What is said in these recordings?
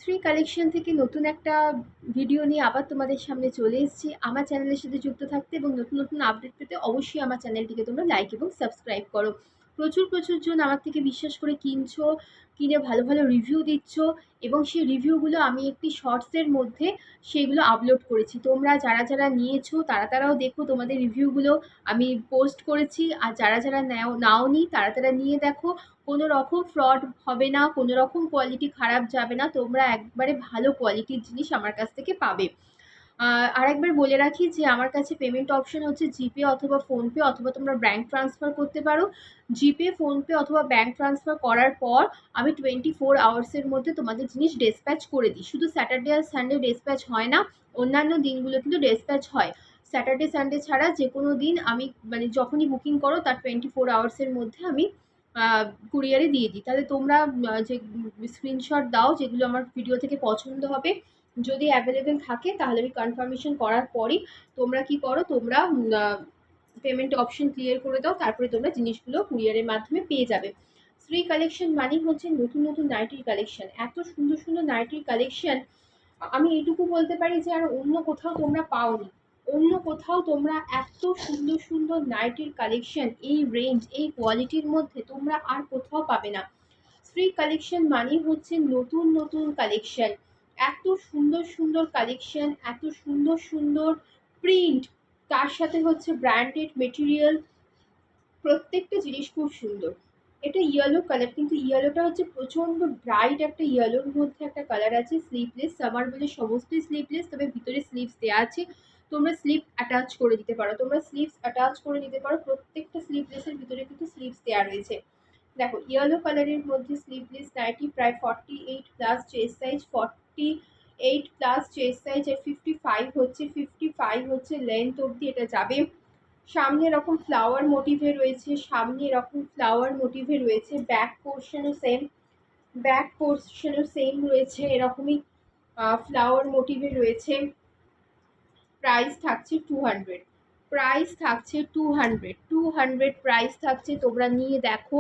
Shri collection থেকে নতুন একটা ভিডিও নিয়ে আবার তোমাদের সামনে চলে এসেছি। আমার চ্যানেলের সাথে যুক্ত থাকতে এবং নতুন নতুন আপডেট পেতে অবশ্যই আমার চ্যানেলটিকে তোমরা লাইক এবং সাবস্ক্রাইব করো। প্রচুর প্রচুর জন আমার থেকে বিশ্বাস করে কিনছো, কিনে ভালো ভালো রিভিউ দিচ্ছ এবং সেই রিভিউগুলো আমি একটি শর্টসের মধ্যে সেগুলো আপলোড করেছি। তোমরা যারা যারা নিয়েছো তারাও দেখো, তোমাদের রিভিউগুলো আমি পোস্ট করেছি। আর যারা যারা নাওনি তারা নিয়ে দেখো। কোনো রকম ফ্রড হবে না, কোনো রকম কোয়ালিটি খারাপ যাবে না, তোমরা একবারে ভালো কোয়ালিটির জিনিস আমার কাছ থেকে পাবে। আরেকবার বলে রাখি যে আমার কাছে পেমেন্ট অপশন হচ্ছে জিপে অথবা ফোনপে, অথবা তোমরা ব্যাঙ্ক ট্রান্সফার করতে পারো। জিপে, ফোনপে অথবা ব্যাঙ্ক ট্রান্সফার করার পর আমি 24 আওয়ার্সের মধ্যে তোমাদের জিনিস ডিসপ্যাচ করে দিই। শুধু স্যাটারডে আর সানডে ডিসপ্যাচ হয় না, অন্যান্য দিনগুলো কিন্তু ডিসপ্যাচ হয়। স্যাটারডে সানডে ছাড়া যে কোনো দিন আমি মানে যখনই বুকিং করো তার 24 আওয়ার্সের মধ্যে আমি কুরিয়ারে দিয়ে দিই। তাহলে তোমরা যে স্ক্রিনশট দাও যেগুলো আমার ভিডিও থেকে পছন্দ হবে, যদি অ্যাভেলেবেল থাকে তাহলে আমি কনফার্মেশন করার পরই তোমরা কি করো, তোমরা পেমেন্ট অপশন ক্লিয়ার করে দাও, তারপরে তোমরা জিনিসগুলো কুরিয়ারের মাধ্যমে পেয়ে যাবে। শ্রী কালেকশন মানেই হচ্ছে নতুন নতুন নাইটির কালেকশন, এত সুন্দর সুন্দর নাইটির কালেকশন। আমি এইটুকু বলতে পারি যে আর অন্য কোথাও তোমরা পাওনি, অন্য কোথাও তোমরা এত সুন্দর সুন্দর নাইটির কালেকশন এই রেঞ্জ এই কোয়ালিটির মধ্যে তোমরা আর কোথাও পাবে না। শ্রী কালেকশন মানেই হচ্ছে নতুন নতুন কালেকশন, এত সুন্দর সুন্দর কালেকশন, এত সুন্দর সুন্দর প্রিন্ট, তার সাথে হচ্ছে ব্র্যান্ডেড মেটেরিয়াল, প্রত্যেকটা জিনিস খুব সুন্দর। এটা ইয়েলো কালার, কিন্তু ইয়েলোটা হচ্ছে প্রচন্ড ব্রাইট একটা ইয়েলোর মধ্যে একটা কালার আছে। স্লিভলেস, সামার বলে সমস্তই স্লিভলেস, তবে ভিতরে স্লিভস দেওয়া আছে, তোমরা স্লিভ অ্যাটাচ করে দিতে পারো, তোমরা স্লিভস অ্যাটাচ করে নিতে পারো। প্রত্যেকটা স্লিভলেসের ভিতরে কিন্তু স্লিভস দেওয়া রয়েছে। দেখো ইয়েলো কালারের মধ্যে স্লিভলেস নাইটি, প্রায় 48 plus chest size, 48 plus chest size, আর 55 হচ্ছে লেন্থ অবধি এটা যাবে। সামনে এরকম ফ্লাওয়ার মোটিভে রয়েছে, সামনে এরকম ফ্লাওয়ার মোটিভে রয়েছে, ব্যাক পোর্শনও সেম রয়েছে, এরকমই ফ্লাওয়ার মোটিভে রয়েছে। প্রাইস থাকছে 200, প্রাইস থাকছে 200 প্রাইস থাকছে। তোমরা নিয়ে দেখো,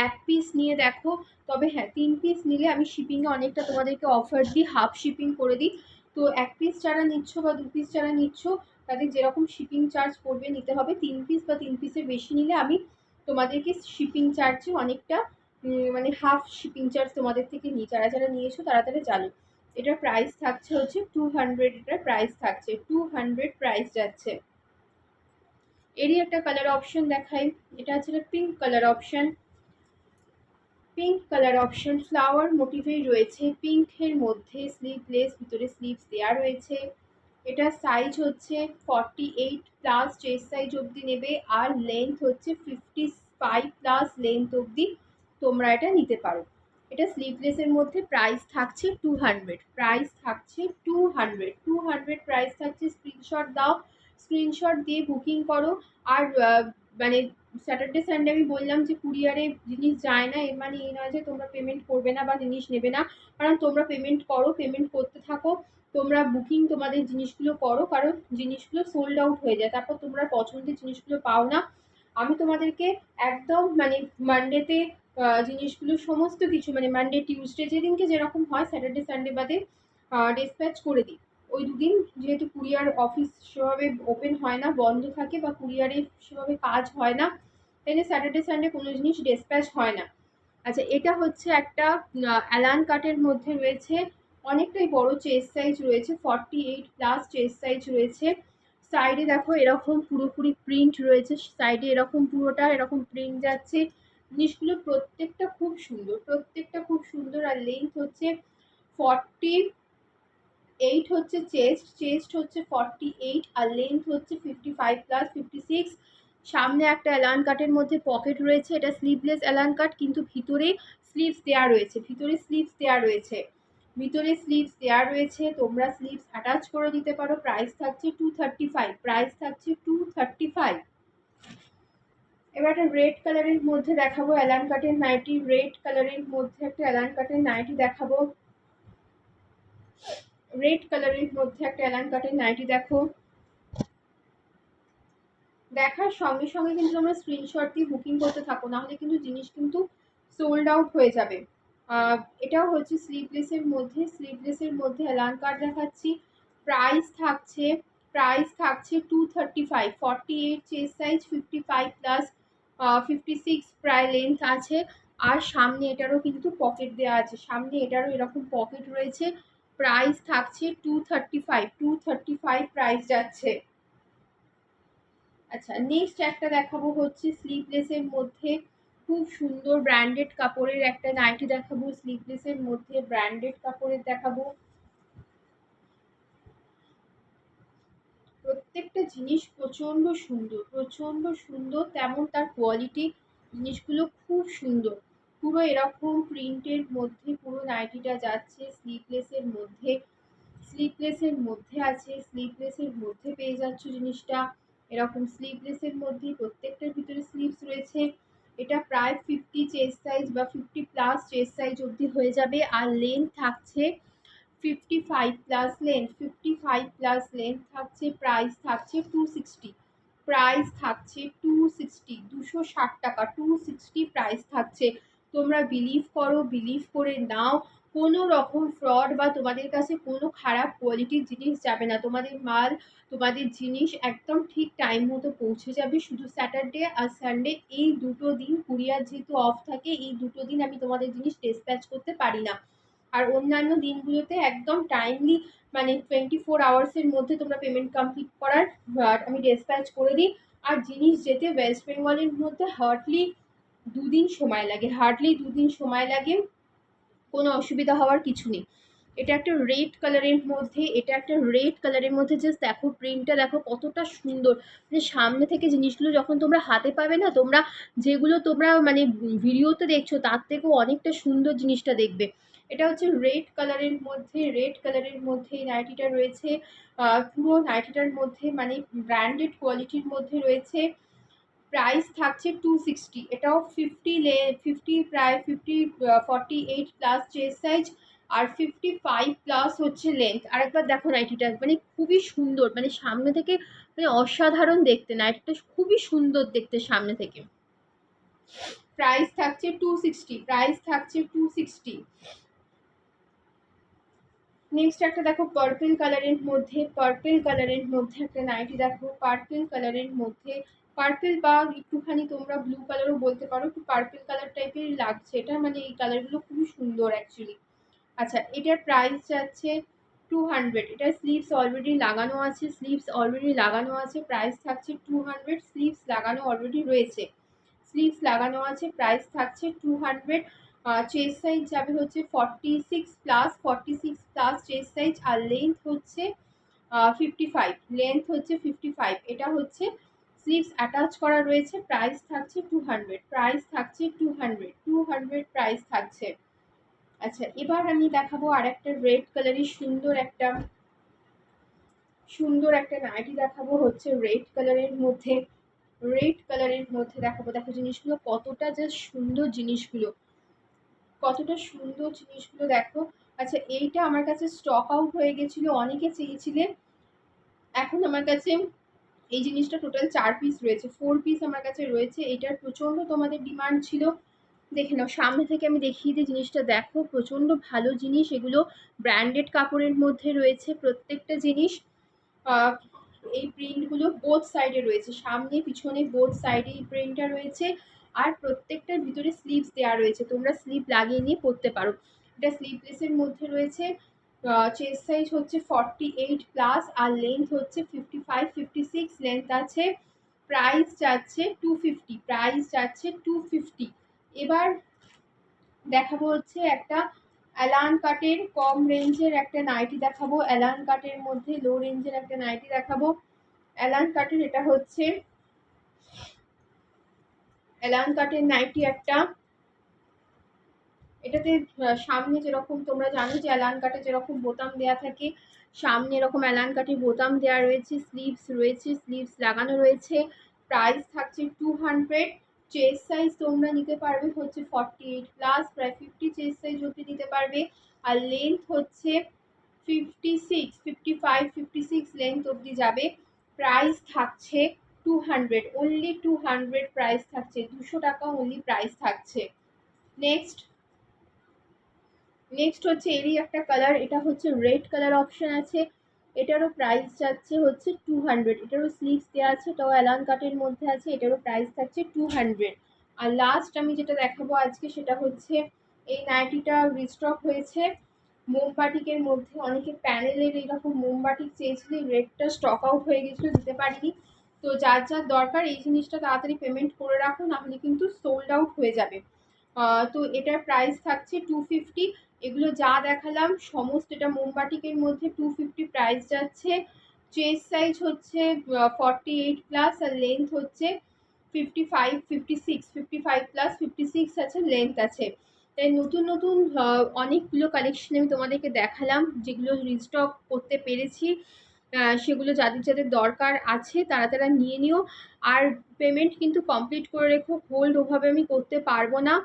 এক পিস নিয়ে দেখো। তবে হ্যাঁ, 3 পিস নিলে আমি শিপিংয়ে অনেকটা তোমাদেরকে অফার দিই, হাফ শিপিং করে দিই। তো 1 পিস যারা নিচ্ছ বা 2 পিস যারা নিচ্ছ তাদের যেরকম শিপিং চার্জ পড়বে নিতে হবে। 3 পিস বা 3 পিসের বেশি নিলে আমি তোমাদেরকে শিপিং চার্জে অনেকটা মানে হাফ শিপিং চার্জ তোমাদের থেকে নিই। যারা যারা নিয়েছো তারা জানো। এটার প্রাইস থাকছে হচ্ছে 200, এটার প্রাইস থাকছে 200 প্রাইস যাচ্ছে। এরই একটা কালার অপশন দেখাই, এটা হচ্ছে pink colour option. Pink colour option flower মোটিভেই রয়েছে, পিঙ্কের মধ্যে স্লিভলেস, ভিতরে স্লিভস দেওয়া রয়েছে। এটা সাইজ হচ্ছে 48 প্লাস চেস্ট সাইজ অবধি নেবে, আর লেন্থ হচ্ছে 55 প্লাস লেন্থ অবধি তোমরা এটা নিতে পারো। এটা স্লিভলেসের মধ্যে প্রাইস থাকছে 200, প্রাইস থাকছে 200 প্রাইস থাকছে। স্ক্রিনশট দাও, স্ক্রিনশট দিয়ে বুকিং করো। আর মানে স্যাটারডে সানডে আমি বললাম যে কুরিয়ারে জিনিস যায় না, এর মানে এই নয় যে তোমরা পেমেন্ট করবে না বা জিনিস নেবে না। কারণ তোমরা পেমেন্ট করো, পেমেন্ট করতে থাকো, তোমরা বুকিং তোমাদের জিনিসগুলো করো, কারণ জিনিসগুলো সোল্ড আউট হয়ে যায়, তারপর তোমরা পছন্দের জিনিসগুলো পাও না। আমি তোমাদেরকে একদম মানে মানডেতে জিনিসগুলো সমস্ত কিছু মানে মানডে টিউসডে যেদিনকে যেরকম হয় স্যাটারডে সানডে বাদে ডিসপ্যাচ করে দিই। ওই দুদিন যেহেতু কুরিয়ার অফিস সেভাবে ওপেন হয় না, বন্ধ থাকে, বা কুরিয়ারে সেভাবে কাজ হয় না, তাই স্যাটারডে সানডে কোনো জিনিস ডিসপ্যাচ হয় না। আচ্ছা, এটা হচ্ছে একটা অ্যালান কাটের মধ্যে রয়েছে, অনেকটাই বড় চেস্ট সাইজ রয়েছে, 48 প্লাস চেস্ট সাইজ রয়েছে। সাইডে দেখো এরকম পুরোপুরি প্রিন্ট রয়েছে, সাইডে এরকম পুরোটা এরকম প্রিন্ট যাচ্ছে। জিনিসগুলো প্রত্যেকটা খুব সুন্দর, প্রত্যেকটা খুব সুন্দর। আর লেন্থ হচ্ছে 48 হচ্ছে চেস্ট হচ্ছে 48, আর লেন্থ হচ্ছে 55 প্লাস 56। সামনে একটা অ্যালান কাটের মধ্যে পকেট রয়েছে, এটা স্লিভলেস অ্যালান কাট, কিন্তু ভিতরে স্লিভস দেওয়া রয়েছে, ভিতরে স্লিভস দেওয়া রয়েছে, ভিতরে স্লিভস দেওয়া রয়েছে। তোমরা স্লিভস অ্যাটাচ করে দিতে পারো। প্রাইস থাকছে 235, প্রাইস থাকছে 235। এবার একটা রেড কালারের মধ্যে দেখাবো অ্যালান কাটের নাইটি, রেড কালারের মধ্যে একটা অ্যালান কাটের নাইটি দেখাবো। রেড কালারের মধ্যে একটা অ্যালান কাটের নাইটি দেখো। দেখার সঙ্গে সঙ্গে কিন্তু তোমরা স্ক্রিনশট দিয়ে বুকিং করতে থাকো, নাহলে কিন্তু জিনিস কিন্তু সোল্ড আউট হয়ে যাবে। এটাও হচ্ছে স্লিভলেসের মধ্যে অ্যালান কাট দেখাচ্ছি। প্রাইস থাকছে প্রাইস থাকছে 235, 48 চেস্ট সাইজ, 55 প্লাস 56 প্রায় লেন্থ আছে। আর সামনে এটারও কিন্তু পকেট দেওয়া আছে, সামনে এটারও এরকম পকেট রয়েছে। প্রাইস থাকছে 235 প্রাইস যাচ্ছে। আচ্ছা, নেক্সট একটা দেখাবো হচ্ছে স্লিভলেসের মধ্যে খুব সুন্দর ব্র্যান্ডেড কাপড়ের একটা নাইটি দেখাবো। স্লিভলেসের মধ্যে ব্র্যান্ডেড কাপড়ের দেখাবো। প্রত্যেকটা জিনিস প্রচন্ড সুন্দর, তেমন তার কোয়ালিটি। জিনিসগুলো খুব সুন্দর, পুরো এরকম প্রিন্টের মধ্যে পুরো নাইটিটা যাচ্ছে। স্লিভলেসের মধ্যে আছে, স্লিভলেসের মধ্যে পেয়ে যাচ্ছ জিনিসটা। এরকম স্লিভলেসের মধ্যে প্রত্যেকটার ভিতরে স্লিভস রয়েছে। এটা প্রায় 50 চেস্ট সাইজ বা 50 প্লাস চেস্ট সাইজ অবধি হয়ে যাবে। আর লেন্থ থাকছে 55 প্লাস লেন্থ থাকছে। প্রাইস থাকছে 260, প্রাইস থাকছে 260, 260 টাকা, 260 প্রাইস থাকছে। তোমরা বিলিভ করে নাও, কোনো রকম ফ্রড বা তোমাদের কাছে কোনো খারাপ কোয়ালিটির জিনিস যাবে না। তোমাদের মাল, তোমাদের জিনিস একদম ঠিক টাইম মতো পৌঁছে যাবে। শুধু স্যাটারডে আর সানডে এই দুটো দিন কুরিয়ার যেহেতু অফ থাকে, এই দুটো দিন আমি তোমাদের জিনিস ডিসপ্যাচ করতে পারি না। আর অন্যান্য দিনগুলোতে একদম টাইমলি, মানে 24 আওয়ার্সের মধ্যে তোমরা পেমেন্ট কমপ্লিট করার আমি ডিসপ্যাচ করে দিই। আর জিনিস যেতে ওয়েস্ট বেঙ্গলের মধ্যে হার্ডলি 2 দিন সময় লাগে। কোনো অসুবিধা হওয়ার কিছু নেই। এটা একটা রেড কালারের মধ্যে জাস্ট দেখো প্রিন্টটা, দেখো কতটা সুন্দর। মানে সামনে থেকে জিনিসগুলো যখন তোমরা হাতে পাবে না, যেগুলো তোমরা মানে ভিডিওতে দেখছো তার থেকেও অনেকটা সুন্দর জিনিসটা দেখবে। এটা হচ্ছে রেড কালারের মধ্যে এই নাইটিটা রয়েছে। পুরো নাইটিটার মধ্যে মানে ব্র্যান্ডেড কোয়ালিটির মধ্যে রয়েছে। প্রাইস থাকছে 260। এটাও 50 প্রায় 48 প্লাস চেস্ট সাইজ আর 55 প্লাস হচ্ছে লেন্থ। আরেকবার দেখো নাইটিটা, মানে খুবই সুন্দর, মানে সামনে থেকে মানে অসাধারণ দেখতে। নাইটিটা খুবই সুন্দর দেখতে সামনে থেকে। প্রাইস থাকছে 260। নেক্সট একটা দেখো পার্পল কালারের মধ্যে একটা নাইটি দেখো। পার্পল বা একটুখানি তোমরা ব্লু কালারও বলতে পারো, একটু পার্পল কালার টাইপের লাগছে এটা, মানে এই কালারগুলো খুবই সুন্দর অ্যাকচুয়ালি। আচ্ছা, এটার প্রাইস যাচ্ছে 200। এটা স্লিভস অলরেডি লাগানো আছে। প্রাইস থাকছে 200। স্লিভস লাগানো অলরেডি রয়েছে, প্রাইস থাকছে 200। চেস্ট সাইজ যাবে হচ্ছে 46 প্লাস চেস্ট সাইজ আর লেন্থ হচ্ছে 55। এটা হচ্ছে স্লিভস অ্যাটাচ করা রয়েছে। প্রাইস থাকছে 200, প্রাইস থাকছে। আচ্ছা, এবার আমি দেখাবো আর একটা রেড কালারের সুন্দর একটা নাইটি দেখাবো হচ্ছে রেড কালারের মধ্যে দেখাবো। দেখো জিনিসগুলো কতটা জাস্ট সুন্দর, জিনিসগুলো দেখো। আচ্ছা, এইটা আমার কাছে স্টক আউট হয়ে গেছিল, অনেকে চেয়েছিলে। এখন আমার কাছে এই জিনিসটা টোটাল 4 পিস রয়েছে, 4 পিস আমার কাছে রয়েছে। এটার প্রচন্ড তোমাদের ডিমান্ড ছিল। দেখে নাও, সামনে থেকে আমি দেখিয়ে দিই জিনিসটা। দেখো প্রচন্ড ভালো জিনিস, এগুলো ব্র্যান্ডেড কাপড়ের মধ্যে রয়েছে প্রত্যেকটা জিনিস। এই প্রিন্টগুলো বোথ সাইডে রয়েছে, সামনে পিছনে বোথ সাইডে এই প্রিন্টটা রয়েছে। আর প্রত্যেকটার ভিতরে স্লিভস দেওয়া রয়েছে, তোমরা স্লিভ লাগিয়ে নিয়ে পরতে পারো। এটা স্লিভলেসের মধ্যে রয়েছে। চেস্ট সাইজ হচ্ছে 48 প্লাস আর লেন্থ হচ্ছে 55-56 লেন্থ আছে। প্রাইস যাচ্ছে 250। এবার দেখাবো হচ্ছে একটা অ্যালান কাটের কম রেঞ্জের একটা নাইটি দেখাবো। অ্যালান কাটের মধ্যে লো রেঞ্জের একটা নাইটি দেখাবো। অ্যালান কাটের এটা হচ্ছে অ্যালান কাটের নাইটি একটা। এটাতে সামনে যেরকম তোমরা জানো যে অ্যালান কাটে যেরকম বোতাম দেওয়া থাকে, সামনে এরকম অ্যালান কাটে বোতাম দেওয়া রয়েছে। স্লিভস লাগানো রয়েছে। প্রাইস থাকছে 200। চেস্ট সাইজ তোমরা নিতে পারবে হচ্ছে 48 প্লাস, প্রায় 50 চেস্ট সাইজ অব্দি নিতে পারবে। আর লেন্থ হচ্ছে 56 লেন্থ অব্দি যাবে। প্রাইস থাকছে 200, অনলি 200 প্রাইস থাকছে, 200 টাকা অনলি প্রাইস থাকছে। নেক্সট নেক্সট হচ্ছে এরই একটা কালার, এটা হচ্ছে রেড কালার অপশন আছে। এটারও প্রাইস যাচ্ছে হচ্ছে 200। এটারও স্লিভস দেওয়া আছে, এটাও অ্যালান কাটের মধ্যে আছে, এটারও প্রাইস থাকছে 200। আর লাস্ট আমি যেটা দেখাবো আজকে সেটা হচ্ছে এই নাইটিটা রিস্টক হয়েছে মোমবাটিকের মধ্যে। অনেকে প্যানেলের এইরকম মোমবাটিক চেয়েছিল, রেডটা স্টক আউট হয়ে গেছিলো, দিতে পারিনি। তো যার যার দরকার এই জিনিসটা তাড়াতাড়ি পেমেন্ট করে রাখুন, নাহলে কিন্তু সোল্ড আউট হয়ে যাবে। তো এটার প্রাইস থাকছে 250। এগুলো যা দেখালাম সমস্ত এটা মোমবাটিকের মধ্যে 250 প্রাইস যাচ্ছে। চেস্ট সাইজ হচ্ছে 48+, আর লেন্থ হচ্ছে 55+56 আছে, লেন্থ আছে। তাই নতুন নতুন অনেকগুলো কালেকশন আমি তোমাদেরকে দেখালাম, যেগুলো রিস্টক করতে পেরেছি। সেগুলো যাদের যাদের দরকার আছে তারা তারা নিয়ে নিও। আর পেমেন্ট কিন্তু কমপ্লিট করে রেখো, হোল্ড ওভাবে আমি করতে পারবো না।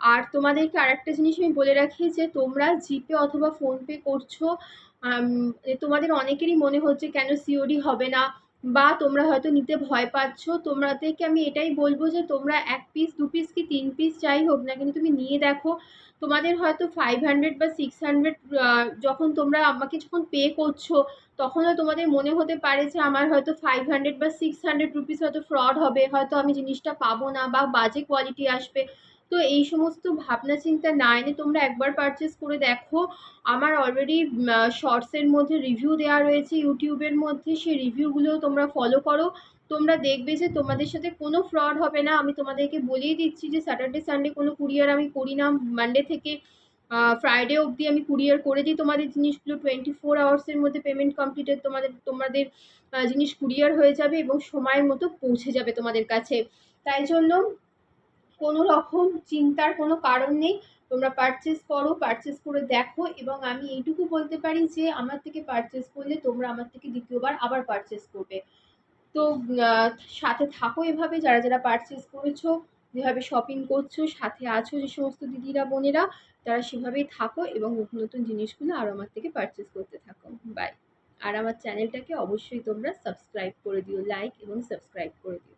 আর তোমাদেরকে আরেকটা জিনিস আমি বলে রাখি যে তোমরা জিপে অথবা ফোনপে করছো, তোমাদের অনেকেরই মনে হচ্ছে কেন সিওডি হবে না, বা তোমরা হয়তো নিতে ভয় পাচ্ছ। তোমাদেরকে আমি এটাই বলবো যে তোমরা 1 পিস 2 পিস কি 3 পিস যাই হোক না কিন্তু তুমি নিয়ে দেখো। তোমাদের হয়তো 500 বা 600 যখন তোমরা আমাকে যখন পে করছো তখনও তোমাদের মনে হতে পারে যে আমার হয়তো 500 বা 600 রুপিস হয়তো ফ্রড হবে, হয়তো আমি জিনিসটা পাবো না বা বাজে কোয়ালিটি আসবে। তো এই সমস্ত ভাবনা চিন্তা না এনে তোমরা একবার পারচেস করে দেখো। আমার অলরেডি শর্টসের মধ্যে রিভিউ দেওয়া রয়েছে ইউটিউবের মধ্যে, সেই রিভিউগুলো তোমরা ফলো করো। তোমরা দেখবে যে তোমাদের সাথে কোনো ফ্রড হবে না। আমি তোমাদেরকে বলেই দিচ্ছি যে স্যাটারডে সানডে কোনো কুরিয়ার আমি করি না, মানডে থেকে ফ্রাইডে অবধি আমি কুরিয়ার করে দিই তোমাদের জিনিসগুলো। 24 আওয়ার্সের মধ্যে পেমেন্ট কমপ্লিটেড তোমাদের তোমাদের জিনিস কুরিয়ার হয়ে যাবে এবং সময়ের মতো পৌঁছে যাবে তোমাদের কাছে। তাই জন্য কোনো রকম চিন্তার কোনো কারণ নেই, তোমরা পারচেস করো, পারচেস করে দেখো। এবং আমি এইটুকু বলতে পারি যে আমার থেকে পারচেস করলে তোমরা আমার থেকে দ্বিতীয়বার আবার পারচেস করবে। তো সাথে থাকো এভাবে, যারা যারা পারচেস করেছো, যেভাবে শপিং করছো, সাথে আছো যে সমস্ত দিদিরা বোনেরা, তারা সেভাবেই থাকো এবং নতুন নতুন জিনিসগুলো আরও আমার থেকে পারচেস করতে থাকো। বাই। আর আমার চ্যানেলটাকে অবশ্যই তোমরা সাবস্ক্রাইব করে দিও, লাইক এবং সাবস্ক্রাইব করে দিও।